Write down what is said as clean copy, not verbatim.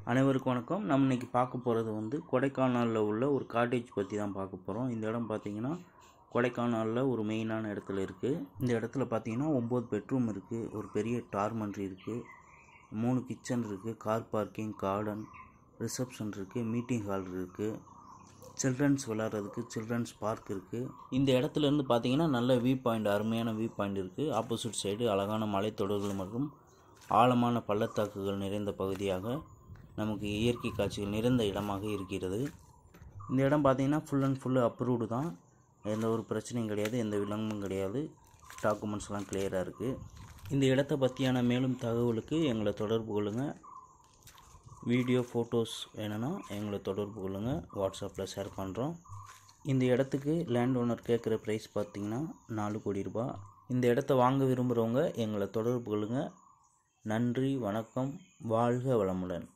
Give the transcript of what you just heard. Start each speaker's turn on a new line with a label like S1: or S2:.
S1: அனைவருக்கும் வணக்கம். நம்ம இன்றைக்கி பார்க்க போகிறது வந்து கொடைக்கானலில் உள்ள ஒரு காட்டேஜ் பற்றி தான் பார்க்க போகிறோம். இந்த இடம் பார்த்திங்கன்னா கொடைக்கானலில் ஒரு மெயினான இடத்துல இருக்குது. இந்த இடத்துல பார்த்திங்கன்னா 9 பெட்ரூம் இருக்குது, ஒரு பெரிய டார்மன்ட்ரி இருக்குது, 3 கிச்சன் இருக்குது, கார் பார்க்கிங், கார்டன், ரிசப்ஷன் இருக்குது, மீட்டிங் ஹால் இருக்குது, சில்ட்ரன்ஸ் விளாட்றதுக்கு சில்ட்ரன்ஸ் பார்க் இருக்குது. இந்த இடத்துலேருந்து பார்த்திங்கன்னா நல்ல வியூ பாயிண்ட், அருமையான வியூ பாயிண்ட் இருக்குது. ஆப்போசிட் சைடு அழகான மலைத்தொடர்கள் மற்றும் ஆழமான பள்ளத்தாக்குகள் நிறைந்த பகுதியாக நமக்கு இயற்கை காட்சிகள் நிறைந்த இடமாக இருக்கிறது. இந்த இடம் பார்த்திங்கன்னா ஃபுல் அண்ட் ஃபுல்லு அப்ரூவ்டு தான், எந்த ஒரு பிரச்சனையும் கிடையாது, எந்த விலங்கும் கிடையாது, டாக்குமெண்ட்ஸ்லாம் கிளியராக இருக்குது. இந்த இடத்த பற்றியான மேலும் தகவலுக்கு எங்களை தொடர்பு கொள்ளுங்கள். வீடியோ ஃபோட்டோஸ் வேணும்னா எங்களை தொடர்பு கொள்ளுங்கள், வாட்ஸ்அப்பில் ஷேர் பண்ணுறோம். இந்த இடத்துக்கு லேண்ட் ஓனர் கேட்குற ப்ரைஸ் பார்த்திங்கன்னா 4 கோடி ரூபாய். இந்த இடத்த வாங்க விரும்புகிறவங்க எங்களை தொடர்பு கொள்ளுங்கள். நன்றி, வணக்கம், வாழ்க வளமுடன்.